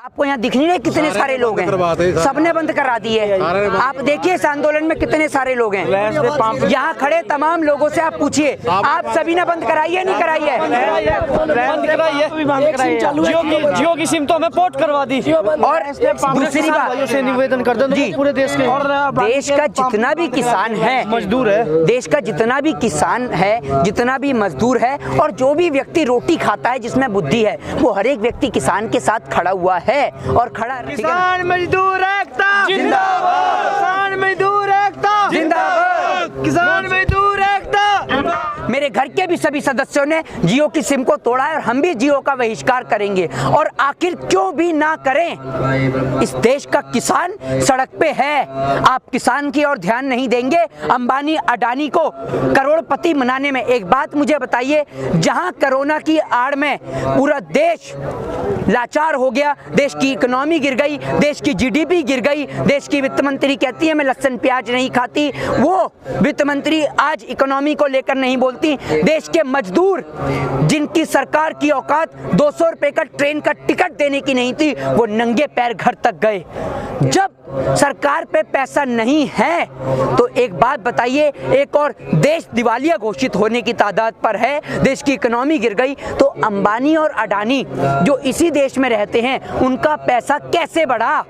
आपको यहाँ दिख नहीं रहे कितने सारे लोग हैं? सबने बंद करा दिए। आप देखिए इस आंदोलन में कितने सारे लोग हैं। यहाँ खड़े तमाम लोगों से आप पूछिए, आप सभी ने बंद कराई है नहीं कराई है? जियो की सिम तो हमें पोर्ट करवा दी। और दूसरी बात से निवेदन कर दो जी, पूरे देश के देश का जितना भी किसान है, मजदूर है, देश का जितना भी किसान है, जितना भी मजदूर है और जो भी व्यक्ति रोटी खाता है जिसमें बुद्धि है, वो हर एक व्यक्ति किसान के साथ खड़ा हुआ है और खड़ा। किसान मजदूर एकता जिंदाबाद, किसान मजदूर एकता जिंदाबाद, किसान मजदूर एकता। मेरे घर के भी सभी सदस्यों ने जियो की सिम को तोड़ा है और हम भी जियो का बहिष्कार करेंगे। और आखिर क्यों भी ना करें, इस देश का किसान सड़क पे है। आप किसान की ओर ध्यान नहीं देंगे, अंबानी अडानी को करोड़पति बनाने में। एक बात मुझे बताइए, जहां कोरोना की आड़ में पूरा देश लाचार हो गया, देश की इकोनॉमी गिर गई, देश की जीडीपी गिर गई, देश की वित्त मंत्री कहती है मैं लहसुन प्याज नहीं खाती, वो वित्त मंत्री आज इकोनॉमी को लेकर नहीं बोलती। देश के मजदूर जिनकी सरकार की औकात 200 रुपए का ट्रेन का टिकट देने की नहीं थी, वो नंगे पैर घर तक गए। जब सरकार पे पैसा नहीं है तो एक बात बताइए, एक और देश दिवालिया घोषित होने की तादाद पर है, देश की इकोनॉमी गिर गई, तो अंबानी और अडानी जो इसी देश में रहते हैं उनका पैसा कैसे बढ़ा?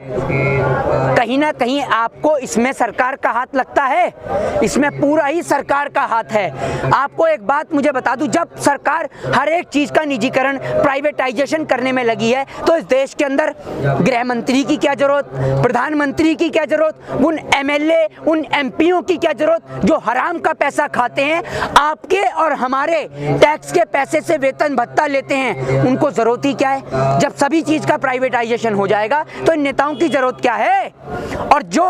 कहीं ना कहीं आपको इसमें सरकार का हाथ लगता है, इसमें पूरा ही सरकार का हाथ है। आपको एक बात मुझे बता दूं, जब सरकार हर एक चीज का निजीकरण, प्राइवेटाइजेशन करने में लगी है, तो इस देश के अंदर गृह मंत्री की क्या जरूरत, प्रधानमंत्री की क्या जरूरत, उन एमएलए उन एमपीओ की क्या जरूरत जो हराम का पैसा खाते हैं, आपके और हमारे टैक्स के पैसे से वेतन भत्ता लेते हैं, उनको जरूरत ही क्या है? जब सभी चीज का प्राइवेटाइजेशन हो जाएगा तो इन नेताओं की जरूरत क्या है? और जो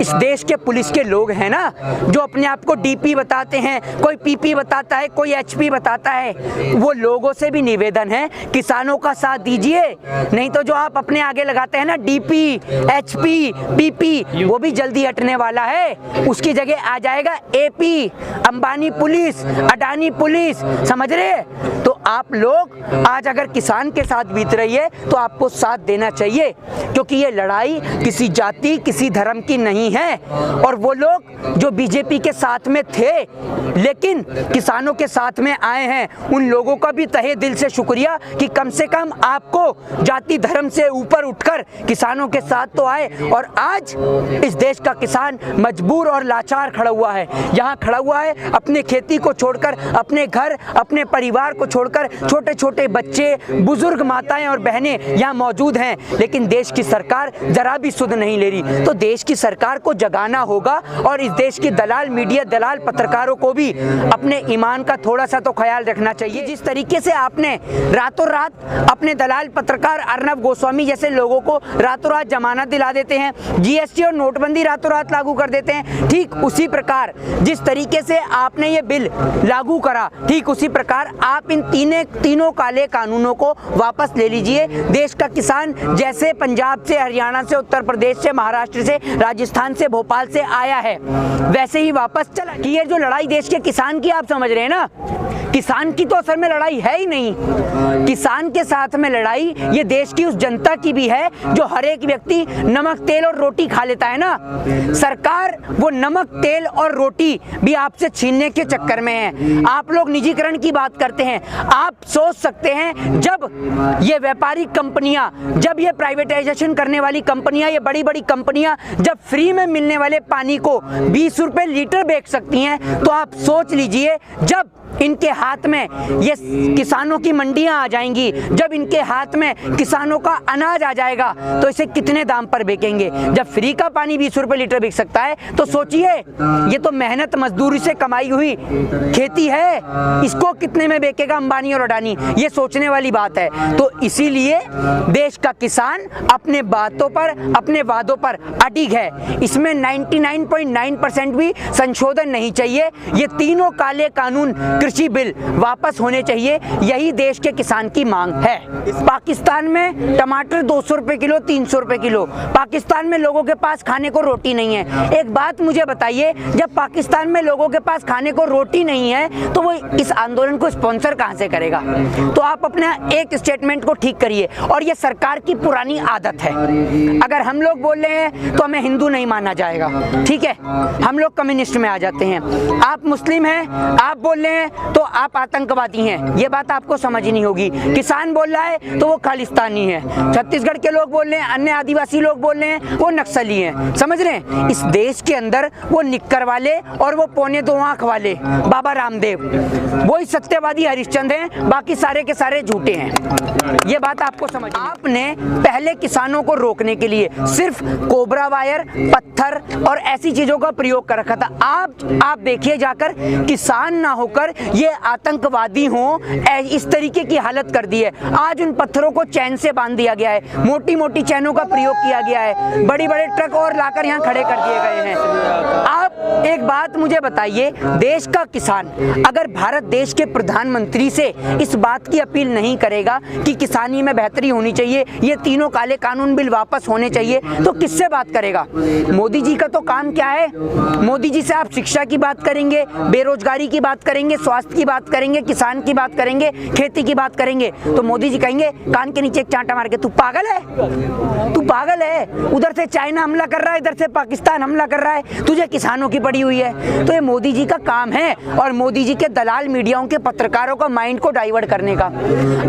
इस देश के पुलिस के लोग हैं ना, जो अपने आप को डीपी बताते हैं, कोई पीपी बताता है, कोई एचपी बताता है, वो लोगों से भी निवेदन है किसानों का साथ दीजिए, नहीं तो जो आप अपने आगे लगाते हैं ना डीपी एचपी पीपी, वो भी जल्दी हटने वाला है। उसकी जगह आ जाएगा AP, Ambani police, Adani police, समझ रहे? तो आप लोग आज अगर किसान के साथ बीत रही है तो आपको साथ देना चाहिए, क्योंकि ये लड़ाई किसी जाति किसी धर्म की नहीं है। और वो लोग जो बीजेपी के साथ में थे लेकिन किसानों के साथ में आए हैं, उन लोगों का भी तहे दिल से शुक्रिया कि कम से कम आपको जाति धर्म से ऊपर उठकर किसानों के साथ तो आए। और आज इस देश का किसान मजबूर और लाचार खड़ा हुआ है, यहाँ खड़ा हुआ है अपने खेती को छोड़कर, अपने घर अपने परिवार को छोड़कर, छोटे छोटे बच्चे बुजुर्ग माताएं और बहनें यहाँ मौजूद हैं, लेकिन देश की सरकार जरा भी सुध नहीं ले रही। तो देश की सरकार को जगाना होगा और इस देश की दलाल मीडिया, दलाल पत्रकारों को भी अपने ईमान का थोड़ा सा तो ख्याल रखना चाहिए। जिस तरीके से आपने रातों रात अपने दलाल पत्रकार अर्नब गोस्वामी जैसे लोगों को रातों रात जमानत दिला देते हैं, जीएसटी और नोटबंदी रातों रात लागू कर देते हैं, ठीक उसी प्रकार जिस तरीके से आपने ये बिल लागू करा, ठीक उसी प्रकार आप इन तीनों काले कानूनों को वापस ले लीजिए। देश का किसान जैसे पंजाब से, हरियाणा से, उत्तर प्रदेश से, महाराष्ट्र से, राजस्थान से, भोपाल से आया है, वैसे ही वापस चला। कि ये जो लड़ाई देश के किसान की आप समझ रहे हैं ना, किसान की तो असल में लड़ाई है ही नहीं। किसान के साथ में लड़ाई ये देश की उस जनता की भी है जो हर एक व्यक्ति नमक तेल और रोटी खा लेता है ना। सरकार वो नमक तेल और रोटी भी आपसे छीनने के चक्कर में है। आप लोग निजीकरण की बात करते हैं, आप सोच सकते हैं जब ये व्यापारिक कंपनियां, जब ये प्राइवेटाइजेशन करने वाली कंपनियां, ये बड़ी बड़ी कंपनियां जब फ्री में मिलने वाले पानी को 20 रुपए लीटर बेच सकती हैं, तो आप सोच लीजिए जब इनके हाथ में ये किसानों की मंडियां आ जाएंगी, जब इनके हाथ में किसानों का अनाज आ जाएगा, तो इसे कितने दाम पर बेचेंगे। जब फ्री का पानी 20 रुपए लीटर बिक सकता है तो सोचिए, ये तो मेहनत मजदूरी से कमाई हुई खेती है, इसको कितने में बेचेगा अंबानी और अडानी, ये सोचने वाली बात है। तो इसीलिए देश का किसान अपने बातों पर, अपने वादों पर अडिग है। इसमें 99.9% भी संशोधन नहीं चाहिए। ये तीनों काले कानून, कृषि बिल बिल वापस होने चाहिए, यही देश के किसान की मांग है। पाकिस्तान में टमाटर 200 रुपए किलो, 300 रुपए किलो। पाकिस्तान में लोगों के पास खाने को रोटी नहीं है। एक बात मुझे बताइए, जब पाकिस्तान में लोगों के पास खाने को रोटी नहीं है तो वो इस आंदोलन को स्पॉन्सर कहां से करेगा? तो आप अपना एक स्टेटमेंट को ठीक करिए। और ये सरकार की पुरानी आदत है, अगर हम लोग बोल रहे हैं तो हमें हिंदू नहीं माना जाएगा, ठीक है, हम लोग कम्युनिस्ट में आ जाते हैं। आप मुस्लिम हैं, आप बोल रहे हैं तो आप आतंकवादी हैं, ये बात आपको समझ नहीं होगी। किसान बोल रहा है तो वो खालिस्तानी है, छत्तीसगढ़ के लोग बोल रहे हैं, अन्य आदिवासी लोग बोल रहे हैं वो नक्सली हैं। समझ रहे हैं? इस देश के अंदर वो निक्कर वाले और वो पौने 2 आंख वाले बाबा रामदेव, वो ही सत्यवादी हरिश्चंद्र हैं, बाकी सारे के सारे झूठे हैं। ये बात आपको समझ। आपने पहले किसानों को रोकने के लिए सिर्फ कोबरा वायर, पत्थर और ऐसी चीजों का प्रयोग कर रखा था। आप देखिए जाकर, किसान ना होकर ये आतंकवादी हों, इस तरीके की हालत कर दी है। आज उन पत्थरों को चैन से बांध दिया गया है, मोटी मोटी चैनों का प्रयोग किया गया है, बड़ी बड़े ट्रक और लाकर यहाँ खड़े कर दिए गए हैं। आप एक बात मुझे बताइए, देश का किसान अगर भारत देश के प्रधानमंत्री से इस बात की अपील नहीं करेगा कि किसानी में बेहतरी होनी चाहिए, ये तीनों काले कानून बिल वापस होने चाहिए, तो किससे बात करेगा? मोदी जी का तो काम क्या है? मोदी जी से आप शिक्षा की बात करेंगे, बेरोजगारी की बात करेंगे, स्वास्थ्य की बात करेंगे, किसान की बात करेंगे, खेती की बात करेंगे, तो मोदी जी कहेंगे कान के नीचे एक चांटा मार के, तू पागल है, तू पागल है। उधर से चाइना हमला कर रहा है, इधर से पाकिस्तान हमला कर रहा है, तुझे किसानों की पड़ी हुई है। तो ये मोदी जी का काम है और मोदी जी के दलाल मीडियाओं के पत्रकारों का माइंड को डाइवर्ट करने का।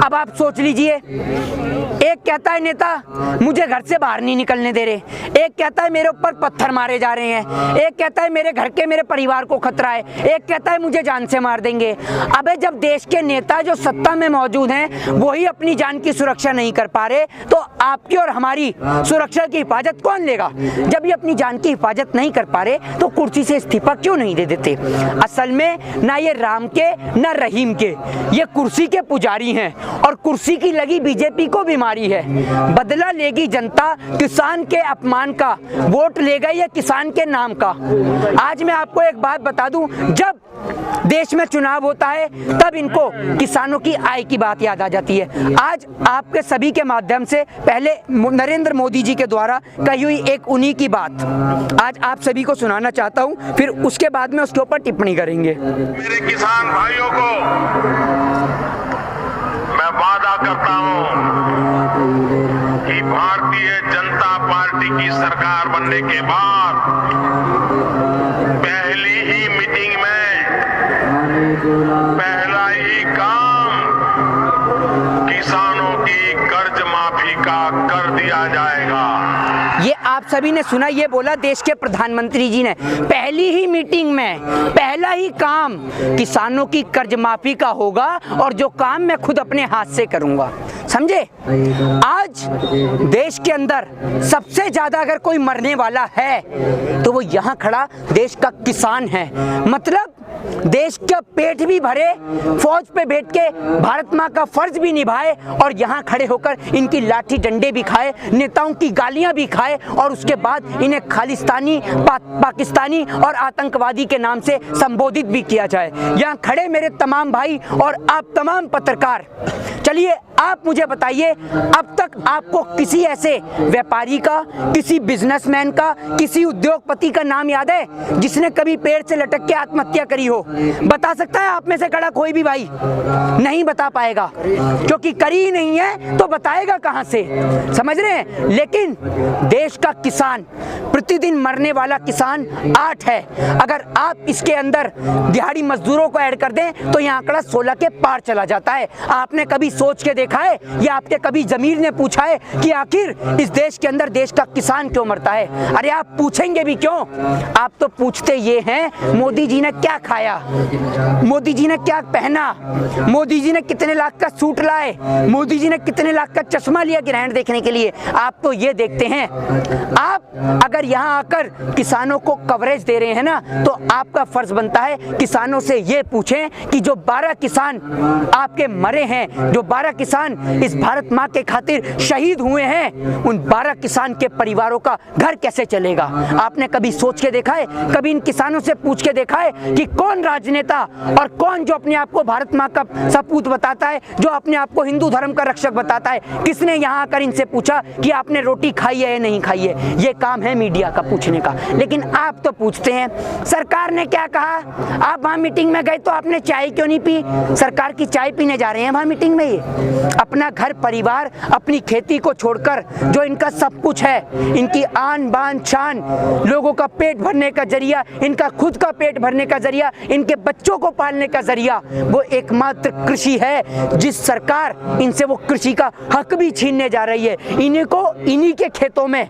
अब आप सोच लीजिए, एक कहता है नेता मुझे घर से बाहर नहीं निकलने दे रहे, एक कहता है मेरे ऊपर पत्थर मारे जा रहे हैं, एक कहता है मेरे घर के मेरे परिवार को खतरा है, एक कहता है मुझे जान से मार देंगे। अबे जब देश के नेता जो सत्ता में मौजूद हैं वही अपनी जान की सुरक्षा नहीं कर पा रहे, तो आपकी और हमारी सुरक्षा की हिफाजत कौन लेगा? जब ये अपनी जान की हिफाजत नहीं कर पा रहे तो कुर्सी से इस्तीफा क्यों नहीं दे देते? असल में ना ये राम के ना रहीम के, ये कुर्सी के पुजारी हैं और कुर्सी की लगी बीजेपी को बीमारी है। बदला लेगी जनता किसान के अपमान का, वोट लेगा ये किसान के नाम का। आज मैं आपको एक बात बता दूं, जब देश में चुनाव होता है तब इनको किसानों की आय की बात याद आ जाती है। आज आपके सभी के माध्यम से पहले नरेंद्र मोदी जी के द्वारा कही हुई एक उन्हीं की बात आज आप सभी को सुनाना चाहता हूं, फिर उसके बाद में उसके ऊपर टिप्पणी करेंगे। मेरे किसान भाइयों को मैं वादा करता हूं कि भारतीय जनता पार्टी की सरकार बनने के बाद पहली ही मीटिंग में पहला ही काम किसानों की कर्ज माफी का कर दिया जाएगा। ये आप सभी ने सुना, ये बोला देश के प्रधानमंत्री जी ने, पहली ही मीटिंग में पहला ही काम किसानों की कर्ज माफी का होगा और जो काम मैं खुद अपने हाथ से करूंगा। समझे? आज देश के अंदर सबसे ज्यादा अगर कोई मरने वाला है तो वो यहाँ खड़ा देश का किसान है। मतलब देश का पेट भी भरे, फौज पे बैठ के भारत माँ का फर्ज भी निभाए और यहाँ खड़े होकर इनकी लाठी डंडे भी खाए, नेताओं की गालियां भी खाए और उसके बाद इन्हें खालिस्तानी, पाकिस्तानी और आतंकवादी के नाम से संबोधित भी किया जाए। यहाँ खड़े मेरे तमाम भाई और आप तमाम पत्रकार, चलिए आप मुझे बताइए, अब तक आपको किसी ऐसे व्यापारी का, किसी बिजनेसमैन का, किसी उद्योगपति का नाम याद है जिसने कभी पेड़ से लटक के आत्महत्या करी हो? बता सकता है आप में से खड़ा कोई भी भाई? नहीं बता पाएगा, क्योंकि करी ही नहीं है तो बताएगा कहां से? समझ रहे हैं? लेकिन देश का किसान, प्रतिदिन मरने वाला किसान 8 है। अगर आप इसके अंदर दिहाड़ी मजदूरों को ऐड कर दें तो यह आंकड़ा 16 के पार चला जाता है। आपने कभी सोच के देखा है या आपके कभी जमीर ने पूछा है कि आखिर इस देश के अंदर देश का किसान क्यों मरता है? अरे आप पूछेंगे भी क्यों? आप तो पूछते ये हैं मोदी जी ने क्या खाया, मोदी जी ने क्या पहना, मोदी जी ने कितने लाख का सूट लाए, मोदी जी ने कितने लाख का चश्मा लिया ग्रहण देखने के लिए। आप तो ये देखते हैं। आप अगर यहाँ आकर किसानों को कवरेज दे रहे हैं ना, तो आपका फर्ज बनता है किसानों से ये पूछें कि जो 12 किसान आपके मरे हैं, जो 12 किसान किसान इस भारत माँ के खातिर शहीद हुए हैं, उन 12 किसान के परिवारों का घर कैसे चलेगा? आपने कभी सोच के देखा है, कभी इन किसानों से पूछ के देखा है कि कौन राजनेता और कौन जो अपने आप को भारत माँ का सपूत बताता है, जो अपने आप को हिंदू धर्म का रक्षक बताता है, किसने यहाँ आकर इनसे पूछा कि आपने रोटी खाई है या नहीं खाई है? ये काम है मीडिया का पूछने का, लेकिन आप तो पूछते हैं सरकार ने क्या कहा। आप वहाँ मीटिंग में गए तो आपने चाय क्यों नहीं पी? सरकार की चाय पीने जा रहे हैं वहाँ मीटिंग में? ये अपना घर परिवार, अपनी खेती को छोड़कर जो इनका सब कुछ है, इनकी आन बान शान, लोगों का पेट भरने का जरिया, इनका खुद का पेट भरने का जरिया, इनके बच्चों को पालने का जरिया, वो एकमात्र कृषि है। जिस सरकार इनसे वो कृषि का हक भी छीनने जा रही है, इन्हीं को इन्हीं के खेतों में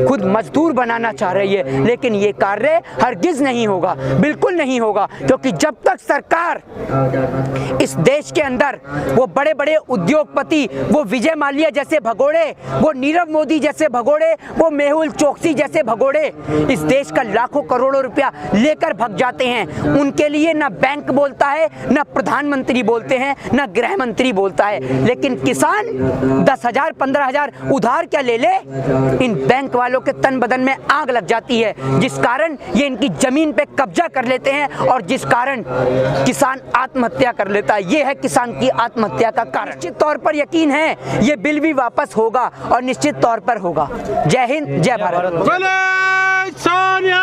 खुद मजदूर बनाना चाह रही है, लेकिन ये कार्य हरगिज नहीं होगा, बिल्कुल नहीं होगा, क्योंकि जब तक सरकार इस देश के अंदर वो बड़े बड़े उद्योगपति, वो विजय माल्या जैसे भगोड़े, वो नीरव मोदी जैसे भगोड़े, वो मेहुल चोकसी जैसे भगोड़े इस देश का लाखों करोड़ों रुपया लेकर भग जाते हैं, उनके लिए ना बैंक बोलता है, ना प्रधानमंत्री बोलते हैं, ना गृह मंत्री बोलता है। लेकिन किसान 10,000 15,000 उधार क्या ले ले, इन बैंक वालों के तन बदन में आग लग जाती है, जिस कारण ये इनकी जमीन पे कब्जा कर लेते हैं और जिस कारण किसान आत्महत्या कर लेता है। ये है किसान की आत्महत्या का कारण। निश्चित तौर पर यकीन है ये बिल भी वापस होगा और निश्चित तौर पर होगा। जय हिंद, जय भारत। सोनिया